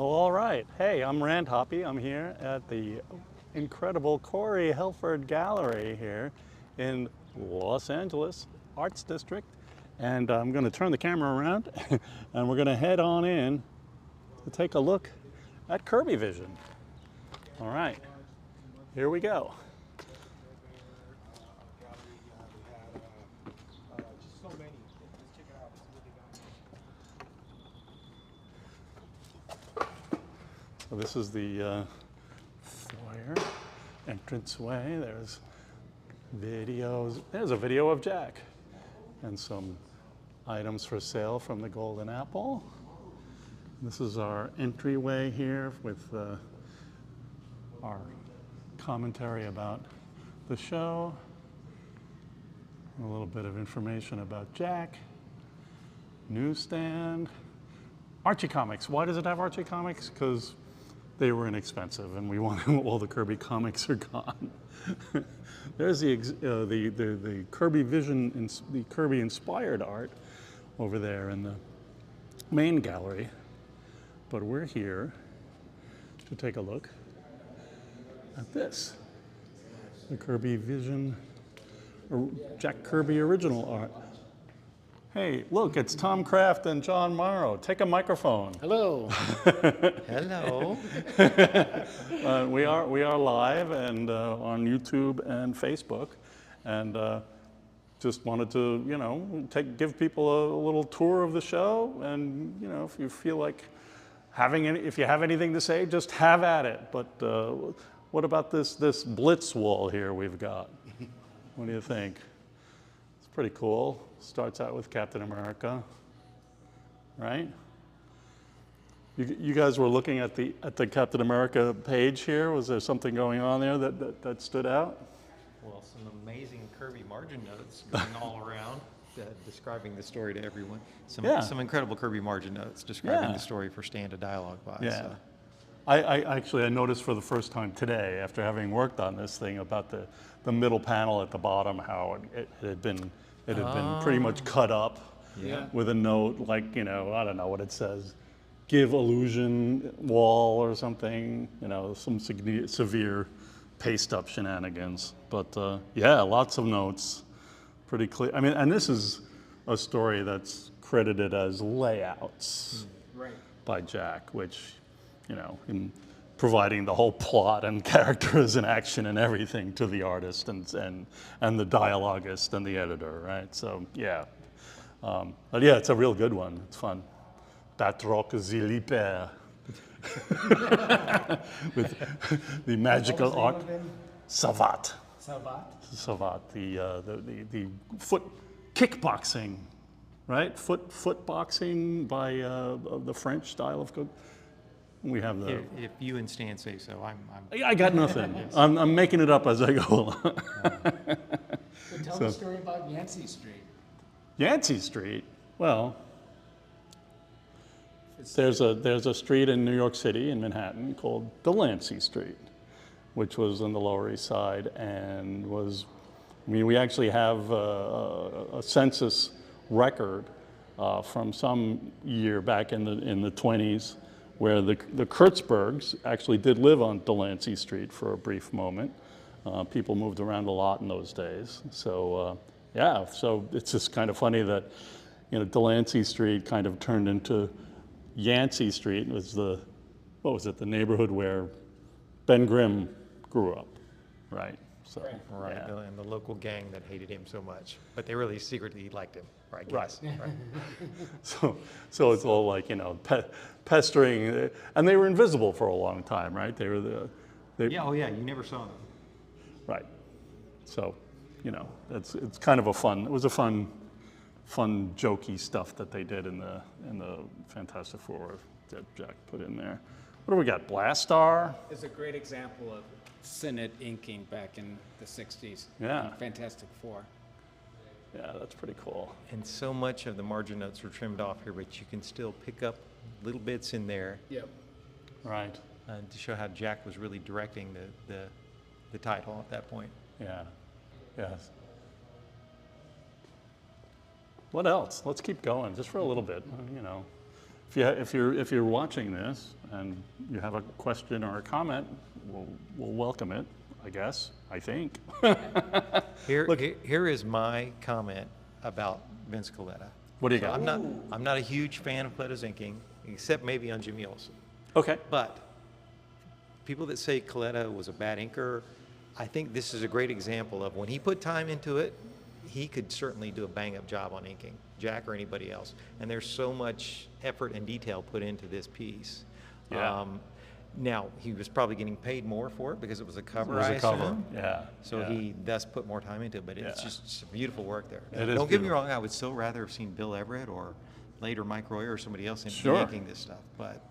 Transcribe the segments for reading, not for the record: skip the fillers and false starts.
Well, all right. Hey, I'm Rand Hoppe. I'm here at the incredible Corey Helford Gallery here in Los Angeles Arts District. And I'm going to turn the camera around and we're going to head on in to take a look at Kirbyvision. All right, here we go. So this is the foyer, entranceway. There's videos. There's a video of Jack and some items for sale from the Golden Apple. This is our entryway here with our commentary about the show. A little bit of information about Jack. Newsstand. Archie Comics. Why does it have Archie Comics? Because they were inexpensive, and we want all the Kirby comics are gone. There's the Kirbyvision, the Kirby-inspired art over there in the main gallery. But we're here to take a look at this, the Kirbyvision, Jack Kirby original art. Hey, look, it's Tom Kraft and John Morrow. Take a microphone. Hello. Hello. We are live and on YouTube and Facebook, and just wanted to give people a little tour of the show, and if you feel like if you have anything to say, just have at it. But what about this blitz wall here we've got? What do you think? It's pretty cool. Starts out with Captain America, right? You guys were looking at the Captain America page here. Was there something going on there that stood out? Well, some amazing Kirby margin notes going all around, describing the story to everyone. Some incredible Kirby margin notes describing the story for Stand a Dialogue by. Yeah. So. I noticed for the first time today, after having worked on this thing, about the middle panel at the bottom, how it had been pretty much cut up with a note like, I don't know what it says, give illusion wall or something, some severe paste up shenanigans. But yeah, lots of notes, pretty clear. I mean, and this is a story that's credited as layouts by Jack, which, in providing the whole plot and characters and action and everything to the artist and the dialoguist and the editor, right? So yeah, but yeah, it's a real good one. It's fun. Batroc Ziliper with the magical art. Savat. Savat. The foot kickboxing, right? Foot boxing by the French style of cook. We have the. If you and Stan say so, I got nothing. I'm making it up as I go along. So tell the story about Yancey Street. Yancey Street. Well, there's a street in New York City in Manhattan called Delancey Street, which was on the Lower East Side and was. I mean, we actually have a census record from some year back in the 20s. Where the Kurtzbergs actually did live on Delancey Street for a brief moment. People moved around a lot in those days. So yeah, so it's just kind of funny that Delancey Street kind of turned into Yancey Street. It was the neighborhood where Ben Grimm grew up, right? So, right. Yeah. And the local gang that hated him so much, but they really secretly liked him, I guess. Right. So it's all like pestering, and they were invisible for a long time, right? They were you never saw them. Right. So, it's kind of it was a fun, jokey stuff that they did in the Fantastic Four that Jack put in there. What do we got? Blastar. Is a great example of Synod inking back in the 60s. Yeah. Fantastic Four. Yeah, that's pretty cool. And so much of the margin notes were trimmed off here, but you can still pick up little bits in there. Yep. Right. To show how Jack was really directing the title at that point. Yeah. Yes. What else? Let's keep going just for a little bit. if you're watching this and you have a question or a comment, we'll welcome it. I guess. I think. Here is my comment about Vince Coletta. What do you So got? I'm not a huge fan of Coletta's inking, except maybe on Jimmy Olsen. Okay. But people that say Coletta was a bad inker, I think this is a great example of when he put time into it, he could certainly do a bang-up job on inking, Jack or anybody else. And there's so much effort and detail put into this piece. Yeah. Now, he was probably getting paid more for it because it was a cover, It was I a cover. assume. Yeah. So yeah. he thus put more time into it, but it's Yeah. just beautiful work there. It is Don't get me beautiful. wrong, I would still rather have seen Bill Everett or later Mike Royer or somebody else Sure. inking this stuff. But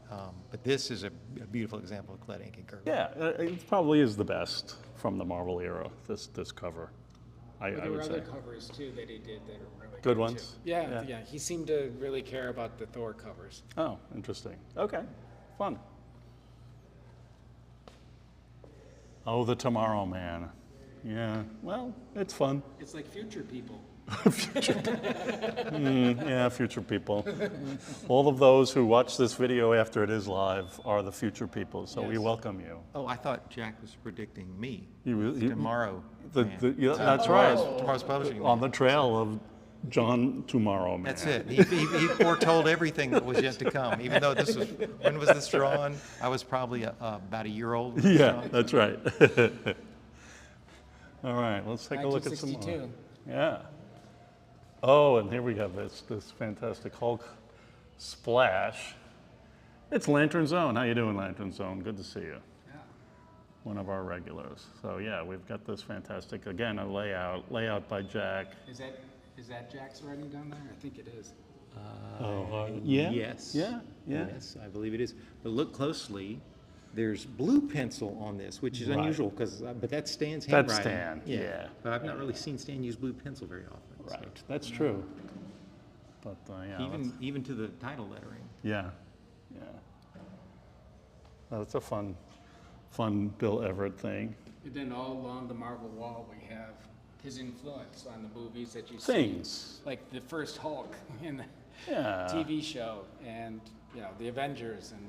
this is a beautiful example of Coletta inking Kirby. Yeah, it probably is the best from the Marvel era. This cover, I There were would other say. covers too that he did that are really Good too. ones? Yeah, Yeah. yeah. He seemed to really care about the Thor covers. Oh, interesting. Okay, fun. Oh, the Tomorrow Man. Yeah, well, it's fun. It's like future people. Yeah, future people. All of those who watch this video after it is live are the future people, so we Yes. welcome you. Oh, I thought Jack was predicting me. You- Tomorrow. Yeah, that's right. Tomorrow's publishing. On the trail of John Tomorrow Man. That's it. He foretold everything that was yet to come. Even though this was, when was this drawn? I was probably about a year old. when it was Yeah, drawn. that's right. All right, let's take a look at some more. 1962. Yeah. Oh, and here we have this fantastic Hulk splash. It's Lantern Zone. How you doing, Lantern Zone? Good to see you. Yeah. One of our regulars. So yeah, we've got this fantastic, again, a layout by Jack. Is that Jack's writing down there? I think it is. Yeah? Yes. Yeah, yeah. Yes, I believe it is. But look closely. There's blue pencil on this, which is Right. unusual because, but that's Stan's That's handwriting. Stan, yeah. But I've not really seen Stan use blue pencil very often. so. Right, that's true. But yeah, Even to the title lettering. yeah, yeah. That's a fun Bill Everett thing. And then all along the Marvel wall, we have his influence on the movies that you see. Things. Like the first Hulk in the Yeah. TV show, and the Avengers, and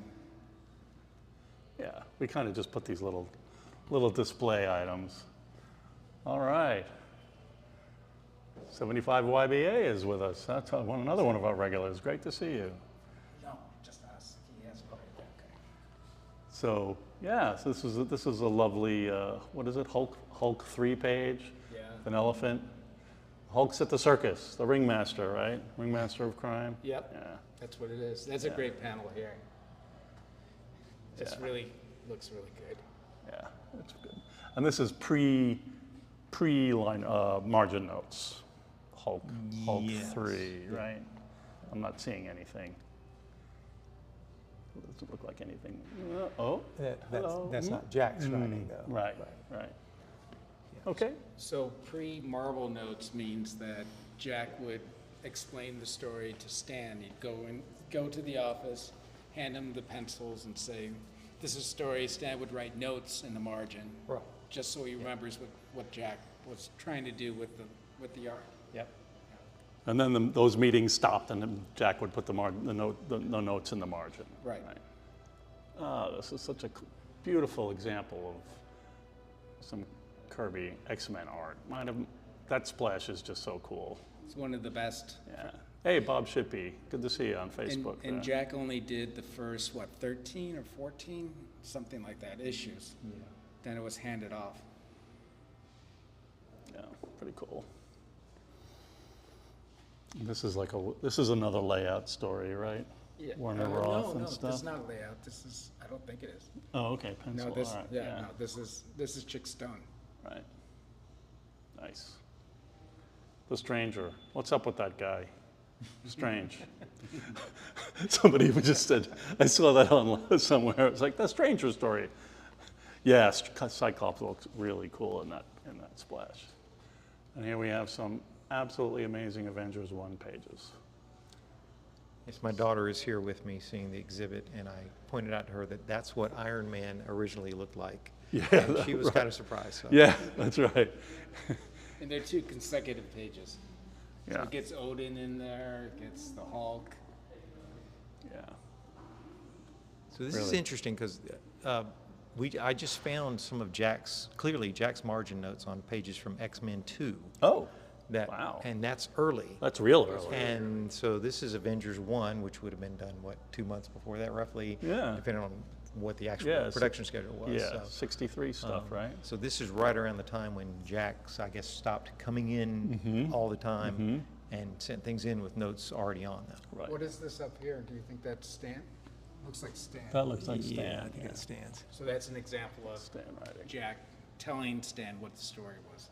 Yeah, we kind of just put these little display items. All right. 75 YBA is with us. That's another one of our regulars. Great to see you. no, just us. He has okay. So yeah, so this is a lovely what is it? Hulk 3-page. Yeah. An elephant. Hulk's at the circus. The ringmaster, right? Ringmaster of crime. Yep. Yeah. That's what it is. That's a great panel here. Just Yeah. really looks really good. Yeah, it's good. And this is pre-line margin notes. Hulk Yes. 3, right? I'm not seeing anything. It doesn't look like anything. Oh, hello. That's not Jack's writing, though. Right, right. Okay. So pre-Marvel notes means that Jack would explain the story to Stan. He'd go to the office, hand him the pencils, and say, "This is a story." Stan would write notes in the margin, Right. just so he remembers what Jack was trying to do with the art. Yep. And then those meetings stopped, and then Jack would put the notes in the margin. Right. Oh, this is such a beautiful example of some Kirby X-Men art. That splash is just so cool. It's one of the best. Yeah. Hey, Bob Shippey. Good to see you on Facebook. And there. Jack only did the first, 13 or 14, something like that, issues. Yeah. Then it was handed off. Yeah, pretty cool. This is another layout story, right? Yeah. Warner Roth and no, stuff. this is not a layout. I don't think it is. Oh, okay, pencil. No, this, all right, no, this is Chick Stone. Right. Nice. The Stranger. What's up with that guy? Strange. Somebody just said, I saw that on somewhere. It's like the Stranger story. Yeah, Cyclops looks really cool in that splash. And here we have some absolutely amazing Avengers 1 pages. Yes, my daughter is here with me seeing the exhibit, and I pointed out to her that that's what Iron Man originally looked like. Yeah, And she was right. kind of surprised. So. Yeah, that's right. And they're 2 consecutive pages. So Yeah. it gets Odin in there, it gets the Hulk. Yeah. So this is Really. interesting because I just found some of Jack's margin notes on pages from X-Men 2. Oh, That, wow. And that's early. That's real early. And so this is Avengers 1, which would have been done, 2 months before that roughly? Yeah. Depending on what the actual Yeah, production schedule was. Yeah, So, 63 stuff, right? so this is right around the time when Jack's, I guess, stopped coming in all the time and sent things in with notes already on them. Right. What is this up here? Do you think that's Stan? Looks like Stan. That looks like Yeah, Stan. I think that stands. So that's an example of Stan writing. Jack telling Stan what the story was.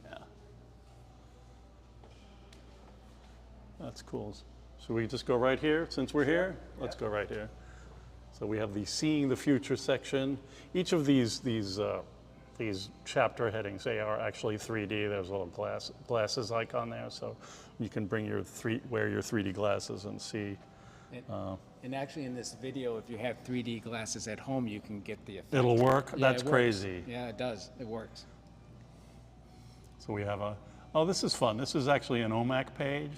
Yeah. That's cool. Should we just go right here since we're here? Let's go right here. So we have the Seeing the Future section. Each of these chapter headings, they are actually 3D. There's a little glasses icon there, so you can bring wear your 3D glasses and see. And actually in this video, if you have 3D glasses at home, you can get the effect. It'll work? Yeah, That's it works. crazy. Yeah, it does. It works. So we have this is fun. This is actually an OMAC page.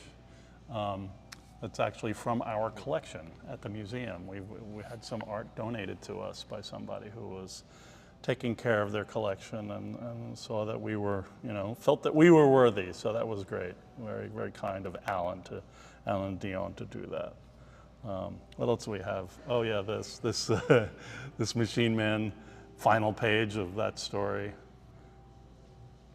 That's actually from our collection at the museum. We had some art donated to us by somebody who was taking care of their collection and saw that we were, felt that we were worthy. So that was great. Very, very kind of Alan Dion to do that. What else do we have? Oh yeah, this Machine Man final page of that story.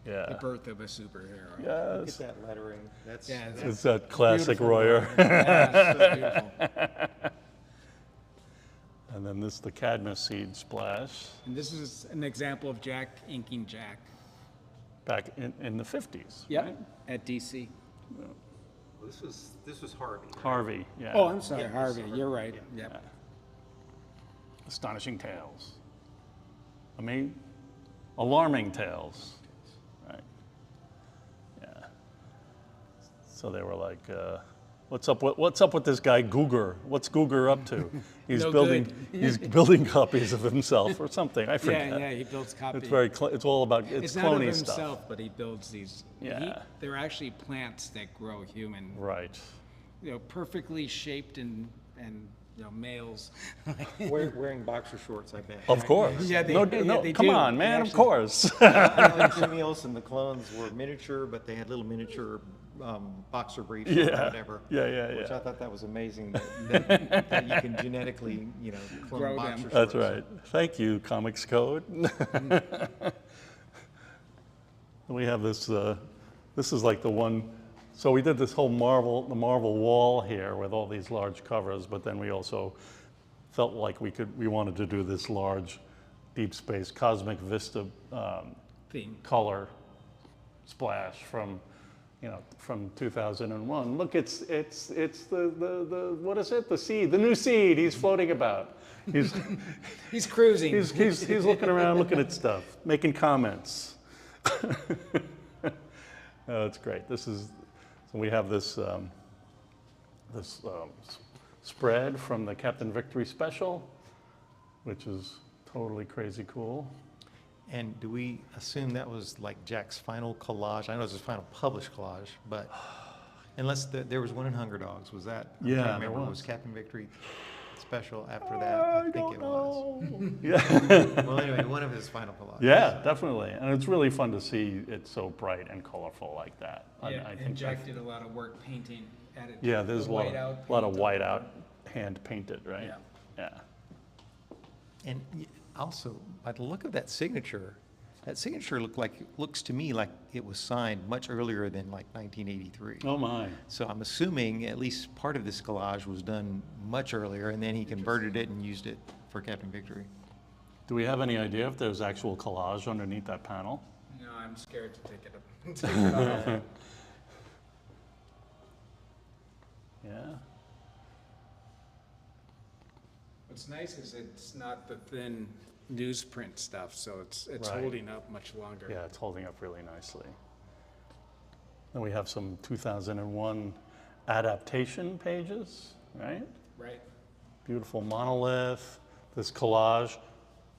The Yeah. birth of a superhero. Look at Yes. that lettering. That's Yeah, It's that classic beautiful. Royer. Yeah, it's so beautiful. And then the Cadmus seed splash And this is an example of Jack inking Jack. back in the 50s. Yep. At DC. this was Harvey. Harvey, yeah. Oh, I'm sorry, Yeah, Harvey. sorry. You're right. Yep. Astonishing tales. Alarming tales. Right. Yeah. So they were like, what's up with this guy Googer? What's Googer up to? He's No building good. he's building copies of himself or something. I forget. Yeah, he builds copies. It's all about It's not of cloney himself, stuff. but he builds these. Yeah. They're actually plants that grow human. Right. Perfectly shaped and males. Wearing boxer shorts, I bet. Of course. Yeah, they- no, yeah, no, they come do. on, They man. Of actually- course. I think Simeos and the clones were miniature, but they had little miniature boxer briefs or Yeah. whatever. Yeah. Which I thought that was amazing that you can genetically, clone Grow boxer them. shorts. That's right. Thank you, Comics Code. We have this. This is like the one. So we did this whole the Marvel wall here with all these large covers, but then we also felt like we wanted to do this large, deep space cosmic vista Theme. color splash from 2001. Look, it's the what is it? The seed, the new seed. He's floating about. He's cruising. He's looking around, looking at stuff, making comments. Oh, it's great. So we have this spread from the Captain Victory special, which is totally crazy cool. And do we assume that was like Jack's final collage? I know it was his final published collage, but unless there was one in Hunger Dogs, was that? I'm Yeah, trying to there remember. was. Captain Victory special after that? I think don't it was. know. Yeah. Well, anyway, one of his final collages. Yeah, definitely. And it's really fun to see it so bright and colorful like that. Yeah, I and think Jack did a lot of work painting at it. yeah, there's The a lot whiteout of paint. whiteout hand painted, right? Yeah. Yeah. And also, by the look of that signature looks to me like it was signed much earlier than like 1983. Oh my. So I'm assuming at least part of this collage was done much earlier, and then he converted it and used it for Captain Victory. Do we have any idea if there's actual collage underneath that panel? No, I'm scared to take it up. Take it off. Yeah. What's nice is it's not the thin newsprint stuff, so it's Right. holding up much longer. Yeah, it's holding up really nicely. Then we have some 2001 adaptation pages, right? Right. Beautiful monolith, this collage.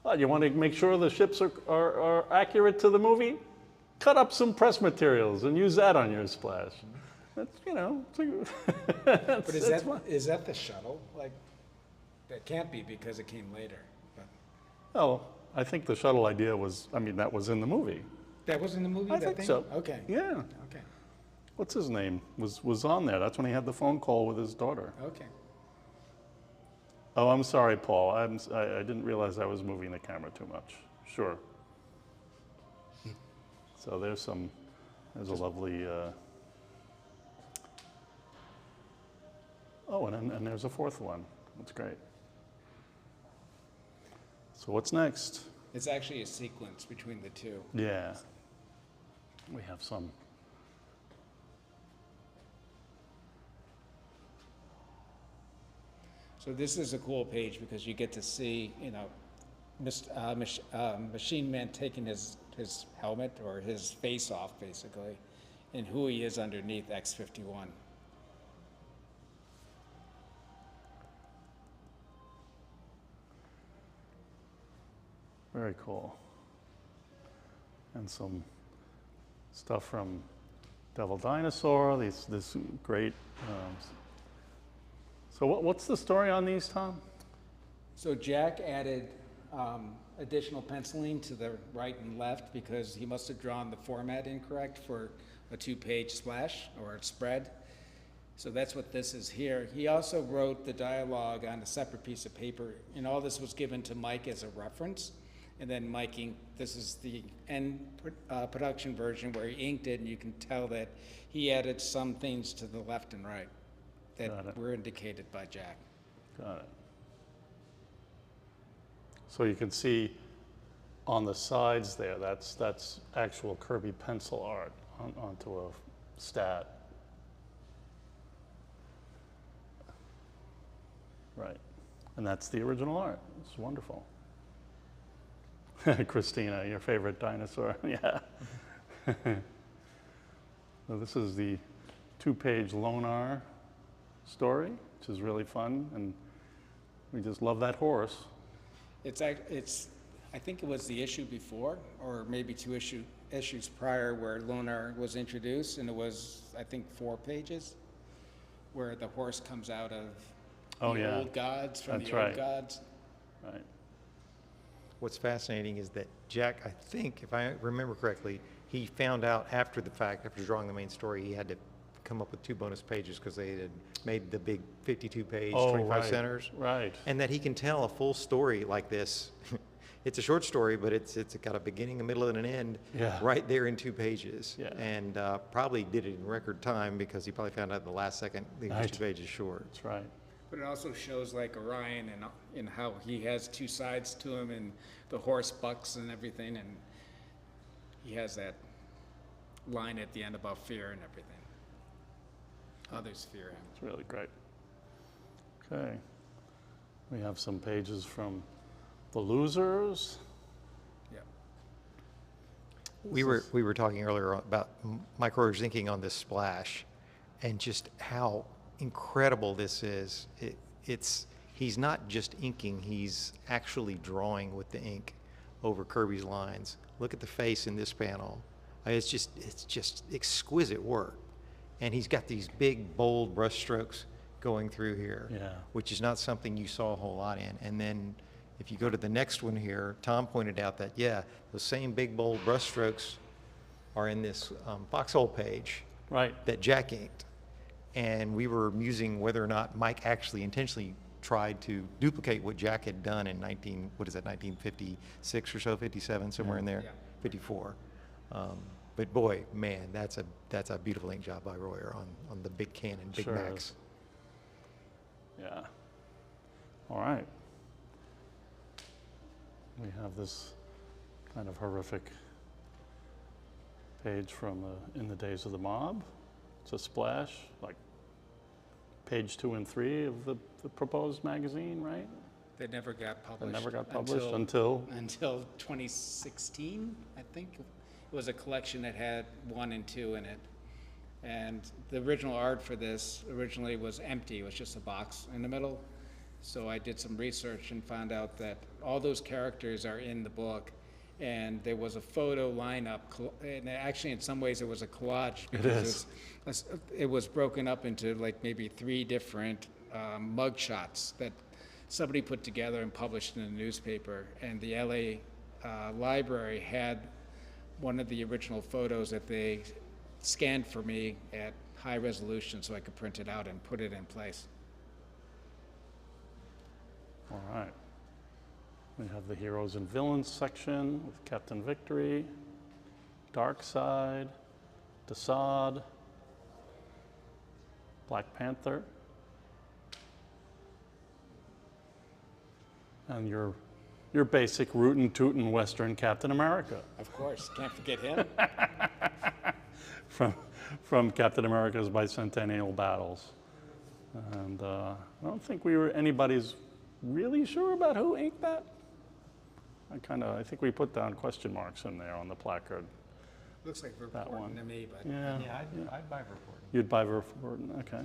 Oh, you want to make sure the ships are accurate to the movie? Cut up some press materials and use that on your splash. That's, But is that the shuttle? Like, That can't be because it came later. But Oh, I think the shuttle idea was, I mean, that was in the movie. that was in the movie, I that think thing? so. Okay. Yeah. Okay. What's his name? Was on there. That's when he had the phone call with his daughter. Okay. Oh, I'm sorry, Paul. I didn't realize I was moving the camera too much. Sure. So there's a lovely, oh, and there's a fourth one. That's great. So what's next? It's actually a sequence between the two. Yeah. We have some. So this is a cool page because you get to see, you know, Machine Man taking his helmet or his face off, basically, and who he is underneath X-51. Very cool. And some stuff from Devil Dinosaur, this great. So what's the story on these, Tom? So Jack added additional penciling to the right and left because he must have drawn the format incorrect for a 2-page splash or a spread. So that's what this is here. He also wrote the dialogue on a separate piece of paper, and all this was given to Mike as a reference. And then Mike inked, this is the end production version where he inked it, and you can tell that he added some things to the left and right that were indicated by Jack. Got it. So you can see on the sides there, that's actual Kirby pencil art onto a stat. Right. And that's the original art. It's wonderful. Christina, your favorite dinosaur. Yeah. So this is the 2-page Lonar story, which is really fun, and we just love that horse. I think it was the issue before, or maybe 2 issues prior, where Lonar was introduced, and it was, I think, 4 pages, where the horse comes out of the old gods from That's the old gods. Right. What's fascinating is that Jack, I think, if I remember correctly, he found out after the fact, after drawing the main story, he had to come up with 2 bonus pages because they had made the big 52-page, 25 centers. Right. And that he can tell a full story like this. It's a short story, but it's got a beginning, a middle, and an end right there in 2 pages. Yeah. And probably did it in record time because he probably found out in the last second these were 2 pages short. That's right. But it also shows like Orion and how he has 2 sides to him, and the horse bucks and everything, and he has that line at the end about fear and everything. Others fear him. It's really great. Okay. We have some pages from The Losers. Yeah. We were talking earlier about Mike Royer's inking on this splash, and just how incredible this is. He's not just inking; he's actually drawing with the ink over Kirby's lines. Look at the face in this panel. It's just exquisite work, and he's got these big, bold brush strokes going through here, which is not something you saw a whole lot in. And then if you go to the next one here, Tom pointed out that, those same big, bold brush strokes are in this foxhole page that Jack inked. And we were musing whether or not Mike actually intentionally tried to duplicate what Jack had done in 1956 or so, 57, somewhere in there, 54. But boy, man, that's a beautiful ink job by Royer on the big Canon, Big Max. Yeah. All right. We have this kind of horrific page from In the Days of the Mob. It's a splash, like page 2 and 3 of the proposed magazine, right? They never got published. They never got published until 2016, I think. It was a collection that had 1 and 2 in it. And the original art for this originally was empty. It was just a box in the middle. So I did some research and found out that all those characters are in the book. And there was a photo lineup, and actually in some ways it was a collage because it was broken up into like maybe 3 different mug shots that somebody put together and published in a newspaper, and the LA library had one of the original photos that they scanned for me at high resolution so I could print it out and put it in place. All right. We have the heroes and villains section with Captain Victory, Darkseid, Desaad, Black Panther, and your basic rootin' tootin' Western Captain America Of course, can't forget him. from Captain America's Bicentennial Battles. And I don't think anybody's really sure about who inked that. I think we put down question marks in there on the placard. Looks like That Verporten one. to me, but Yeah, I'd buy Verporten. You'd buy Verporten, okay.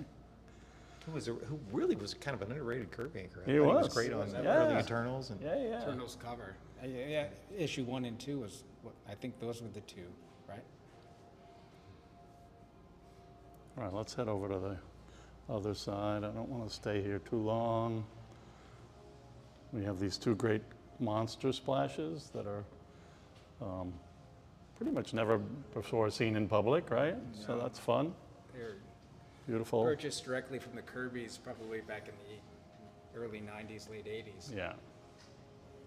Who really was kind of an underrated Kirby inker. He thought was. was great on Yeah. early Eternals. And Yeah. Eternals cover. Yeah, issue 1 and 2 was, I think those were the two, right? All right, let's head over to the other side. I don't want to stay here too long. We have these two great monster splashes that are pretty much never before seen in public, right? So that's fun, They're beautiful. purchased directly from the Kirby's probably back in the early 90s, late 80s. Yeah,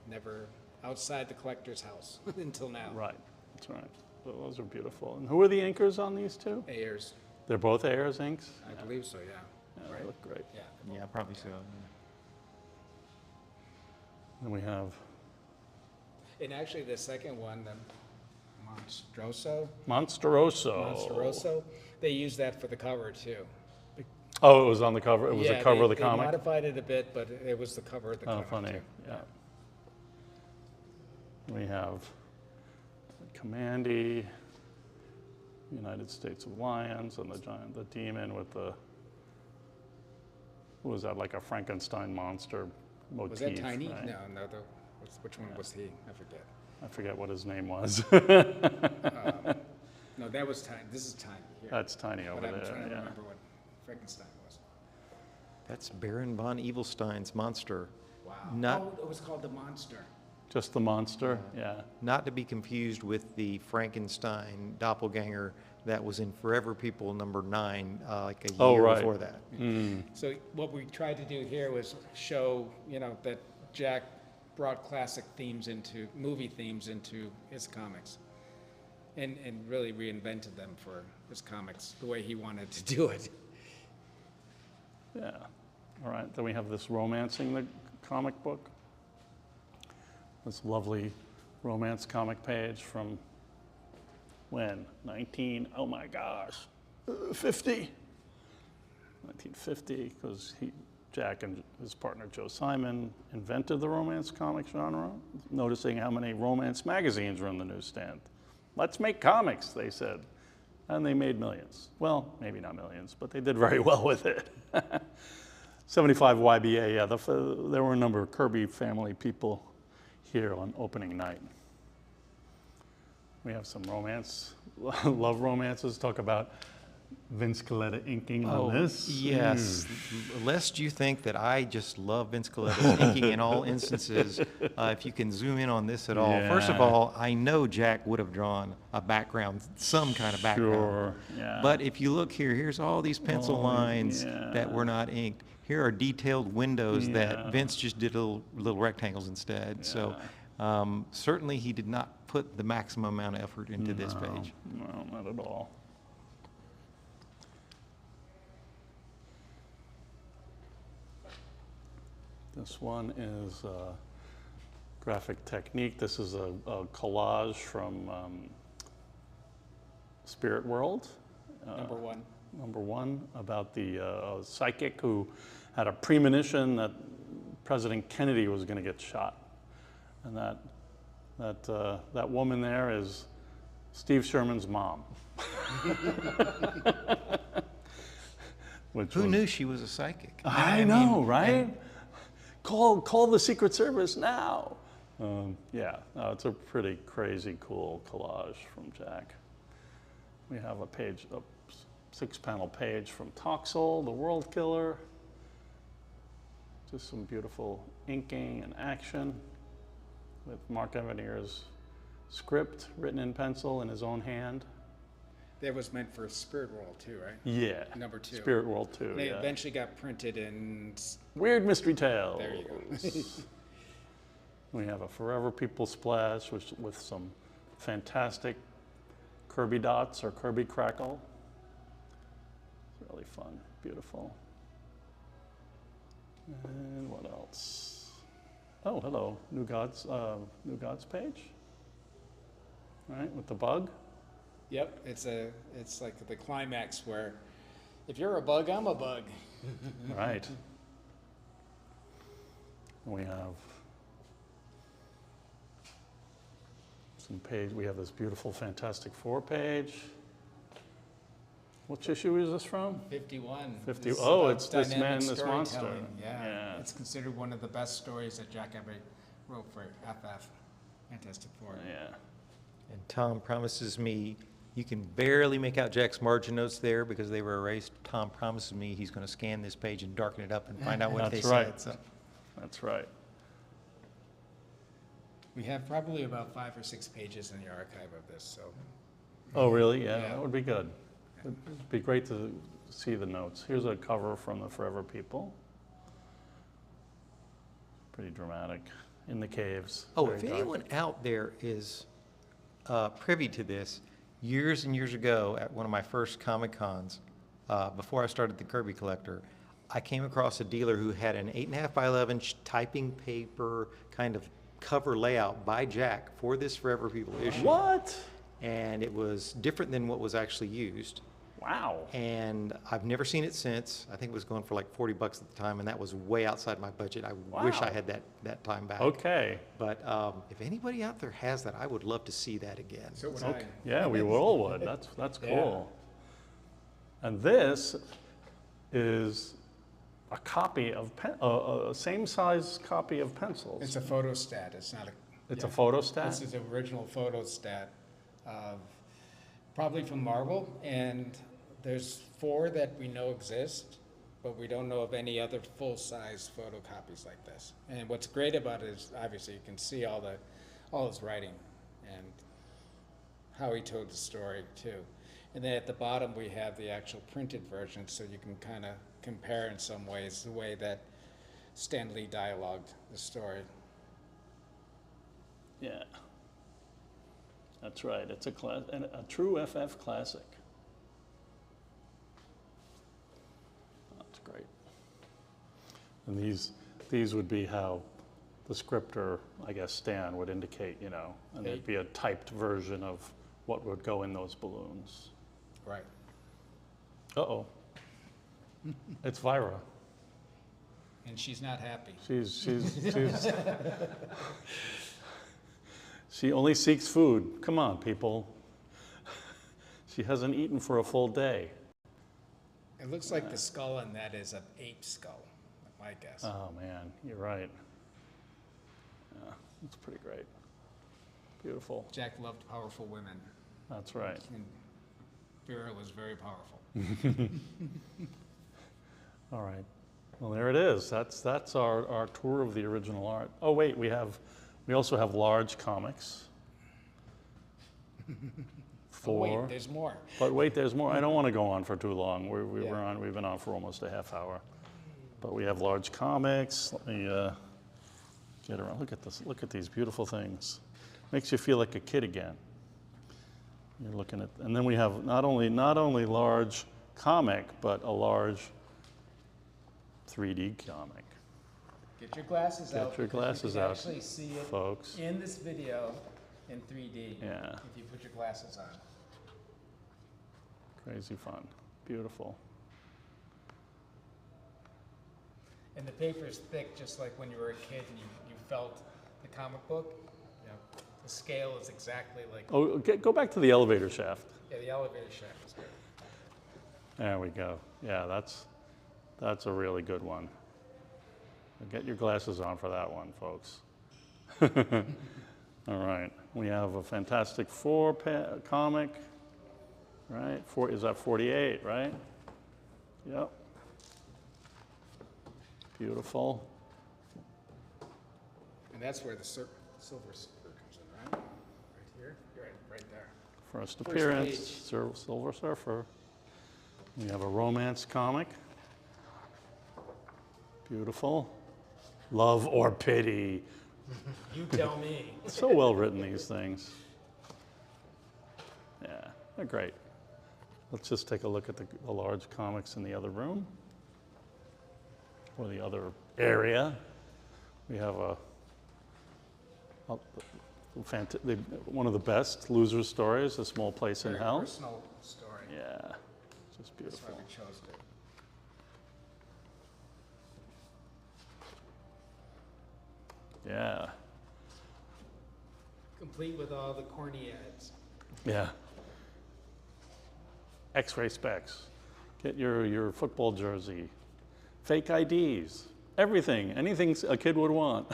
Never outside the collector's house until now. right, that's right. So those are beautiful. And who are the inkers on these two? Ayers, They're both Ayers inks? I believe so, yeah. Yeah, they look great. Yeah. yeah, probably so. Then we have And actually, the second one, the Monstroso, Monsteroso. they used that for the cover too. Oh, it was on the cover. It was Yeah, the cover of the they comic. modified it a bit, but it was the cover of the Oh, comic funny. too. Yeah. We have Commandy, United States of Lions, and the giant, the demon with the. What was that? Like a Frankenstein monster motif. Was that Tiny? Right? No, which one was he? I forget. I forget what his name was. No, that was Tiny. This is Tiny here. That's Tiny over But I'm there. trying to Yeah. remember what Frankenstein was. That's Baron von Evilstein's monster. Wow. Not- Oh, it was called the Monster. Just the monster. Yeah. Not to be confused with the Frankenstein doppelganger that was in Forever People movie like a year right. before that. So what we tried to do here was show, that Jack brought classic themes movie themes into his comics, and really reinvented them for his comics the way he wanted to do it. Yeah. All right. Then we have this romancing the comic book. This lovely romance comic page from when? 50? 1950, because Jack and his partner Joe Simon invented the romance comic genre, noticing how many romance magazines were in the newsstand. Let's make comics, they said. And they made millions. Well, maybe not millions, but they did very well with it. 75 YBA, yeah, there were a number of Kirby family people here on opening night. We have some romance, love romances. Talk about Vince Colletta inking on this. Yes. Lest you think that I just love Vince Coletta's inking in all instances, if you can zoom in on this at all. First of Yeah. all, I know Jack would have drawn a background, some kind of background. Sure, yeah. But if you look here, here's all these pencil Oh, lines yeah. that were not inked. Here are detailed windows Yeah. that Vince just did little rectangles instead. So certainly he did not put the maximum amount of effort into this page. No, not at all. This one is graphic technique. This is a collage from Spirit World. Number one. About the psychic who had a premonition that President Kennedy was going to get shot, and that woman there is Steve Sherman's mom. Who knew she was a psychic? I know, right? Call the Secret Service now. Yeah, no, it's a pretty crazy cool collage from Jack. We have a six-panel page from Toxel, the World Killer. Just some beautiful inking and action with Mark Evaniers' script written in pencil in his own hand. That was meant for Spirit World too, right? Yeah. Number 2. Spirit World 2. They Yeah. eventually got printed in. Weird Mystery Tales. There you go. We have a Forever People splash with some fantastic Kirby dots or Kirby crackle. It's really fun, beautiful. And what else? Oh, hello, New Gods page. Right, with the bug. Yep, it's like the climax where if you're a bug, I'm a bug. Right. We have some page. We have this beautiful Fantastic Four page. Which issue is this from? 51. 50. This is Oh, about it's This dynamic Man, This Monster. storytelling. Yeah. Yeah. It's considered one of the best stories that Jack ever wrote for FF. Fantastic Four. Yeah. And Tom promises me, you can barely make out Jack's margin notes there because they were erased. Tom promises me he's going to scan this page and darken it up and find out what they That's right. said. So. That's right. We have probably about 5 or 6 pages in the archive of this, so. Oh, really? Yeah, Yeah. that would be good. It'd be great to see the notes. Here's a cover from the Forever People. Pretty dramatic. In the caves. Oh, Very if dark. anyone out there is privy to this, years and years ago at one of my first Comic Cons, before I started the Kirby Collector, I came across a dealer who had an 8.5 by 11 typing paper kind of cover layout by Jack for this Forever People issue. What? And it was different than what was actually used. Wow. And I've never seen it since. I think it was going for like $40 at the time, and that was way outside my budget. I wish I Wow. had that time back. Okay. But if anybody out there has that, I would love to see that again. So would Okay. I. Yeah, we all would. That's Yeah. cool. And this is a copy of a same size copy of pencils. It's a photostat, it's not a. It's a yeah. photostat? This is the original photostat of, probably from Marvel, and there's 4 that we know exist, but we don't know of any other full-size photocopies like this. And what's great about it is, obviously, you can see all his writing and how he told the story, too. And then at the bottom, we have the actual printed version, so you can kind of compare in some ways the way that Stan Lee dialogued the story. Yeah. That's right. It's a true FF classic. That's great. And these would be how the scripter, I guess Stan, would indicate, and there'd be a typed version of what would go in those balloons. Right. Uh-oh. It's Vira. And she's not happy. She only seeks food. Come on, people. She hasn't eaten for a full day. It looks like the skull on that is an ape skull, my guess. Oh man, you're right. Yeah, it's pretty great. Beautiful. Jack loved powerful women, That's right. and Vera was very powerful. All right. Well, there it is. That's our tour of the original art. Oh wait, we also have large comics. Oh, wait, there's more. But wait, there's more. I don't want to go on for too long. Yeah. We've been on for almost a half hour. But we have large comics. Let me get around. Look at this. Look at these beautiful things. Makes you feel like a kid again. You're looking at, and then we have not only large comic, but a large 3D comic. Get your glasses Get out. your because glasses you can out, actually see it folks. in this video in 3D. Yeah. If you put your glasses on. Crazy fun. Beautiful. And the paper's thick, just like when you were a kid and you felt the comic book. You know, the scale is exactly like. Oh, go back to the elevator shaft. Yeah, the elevator shaft is good. There we go. Yeah, that's a really good one. Get your glasses on for that one, folks. All right, we have a Fantastic Four comic, right? Is that 48, right? Yep. Beautiful. And that's where the Silver Surfer comes in, right? Right here? Right there. First First appearance, page. Silver Surfer. We have a romance comic. Beautiful. Love or pity. You tell me. So well written, these things. Yeah, they're great. Let's just take a look at the large comics in the other room, or the other area. We have one of the best loser stories, A Small Place in Very Hell. personal story. Yeah, just That's beautiful. why we chose it. Yeah, Complete with all the corny ads. yeah. X-ray specs. Get your football jersey. Fake IDs. Everything. Anything a kid would want.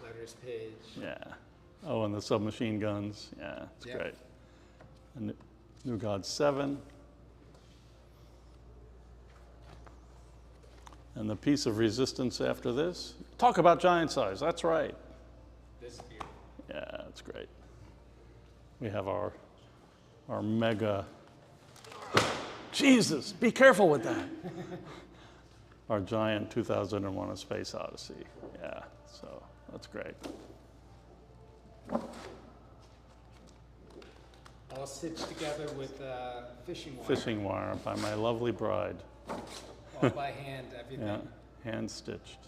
Letters page. Yeah. Oh, and the submachine guns. Yeah, it's Yep. great. And New Gods 7. And the piece of resistance after this. Talk about giant size. That's right. This is beautiful. Yeah, that's great. We have our mega. Jesus, be careful with that. Our giant 2001: A Space Odyssey. Yeah, so that's great. All stitched together with fishing wire. Fishing wire by my lovely bride. All by hand, everything. Yeah, hand stitched.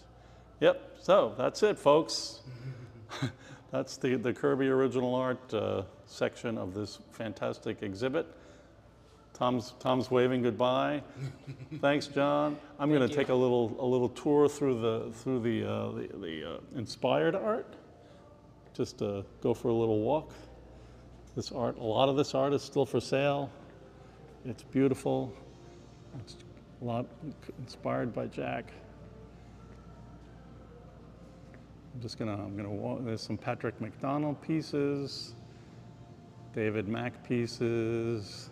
Yep, so that's it, folks. That's the Kirby original art section of this fantastic exhibit. Tom's waving goodbye. Thanks, John. I'm going to take a little tour through the inspired art. Just go for a little walk. This art, a lot of this art is still for sale. It's beautiful. It's a lot inspired by Jack. I'm gonna walk. There's some Patrick McDonald pieces, David Mack pieces.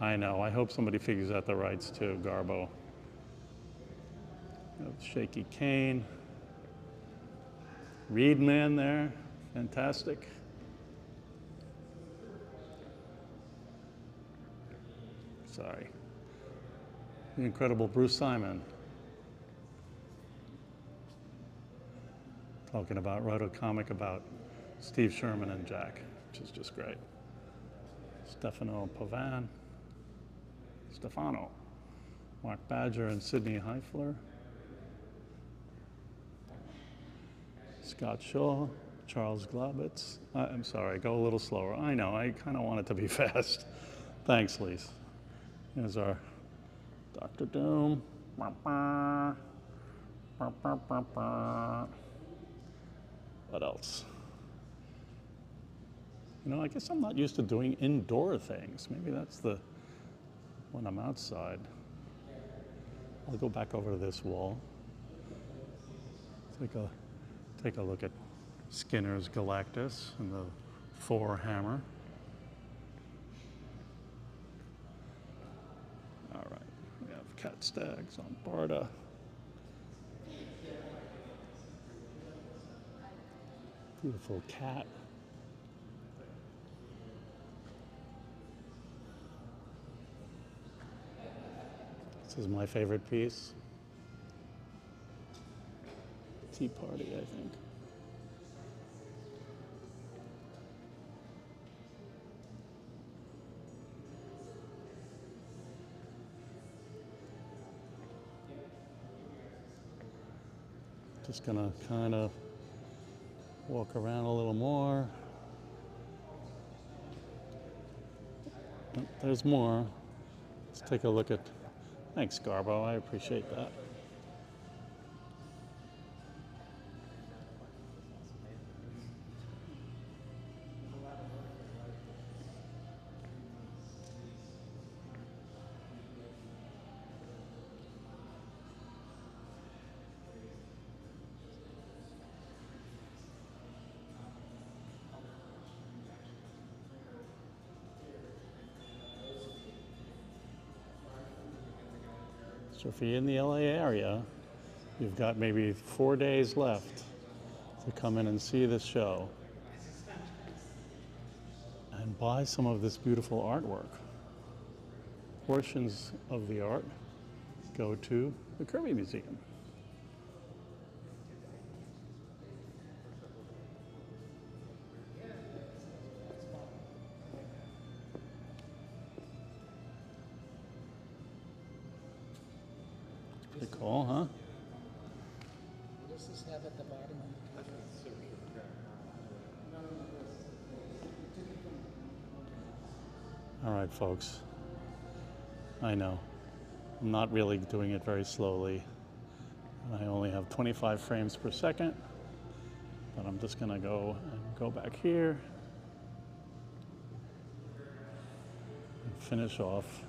I know. I hope somebody figures out the rights too, Garbo. Shaky Kane. Reed Man there, fantastic. Sorry. The incredible Bruce Simon. Wrote a comic about Steve Sherman and Jack, which is just great. Stefano, Mark Badger and Sidney Heifler. Scott Shaw, Charles Globitz. I'm sorry, go a little slower. I know, I kind of want it to be fast. Thanks, Lise. Here's our Dr. Doom. What else? I guess I'm not used to doing indoor things. Maybe that's when I'm outside. I'll go back over to this wall. Take a look at Skinner's Galactus and the Thor hammer. All right, we have Cat Stags on Barda. Beautiful cat. This is my favorite piece. Tea Party, I think. Just gonna kind of walk around a little more. Oh, there's more. Let's take a look at. Thanks, Garbo. I appreciate that. So if you're in the LA area, you've got maybe 4 days left to come in and see this show and buy some of this beautiful artwork. Portions of the art go to the Kirbyvision. Pretty cool, huh? What does this have at the bottom? All right, folks. I know. I'm not really doing it very slowly. I only have 25 frames per second, but I'm just gonna go back here and finish off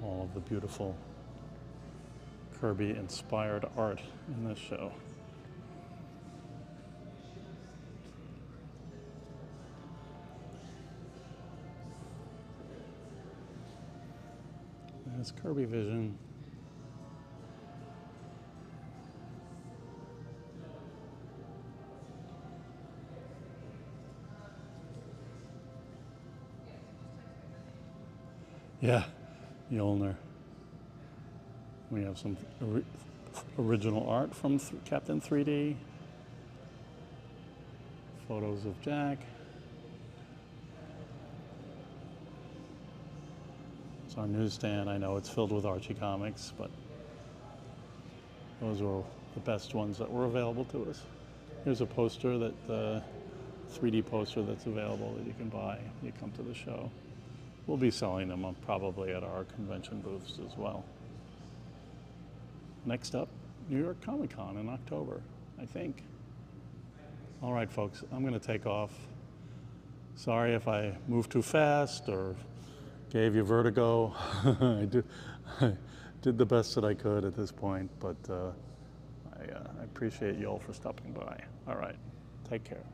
all of the beautiful Kirby-inspired art in this show. There's Kirbyvision. Yeah, Yolner. We have some original art from Captain 3D. Photos of Jack. It's our newsstand. I know it's filled with Archie comics, but those were the best ones that were available to us. Here's a poster that 3D poster that's available that you can buy. You come to the show. We'll be selling them probably at our convention booths as well. Next up, New York Comic Con in October, I think. All right, folks, I'm going to take off. Sorry if I moved too fast or gave you vertigo. I did the best that I could at this point, but I appreciate you all for stopping by. All right, take care.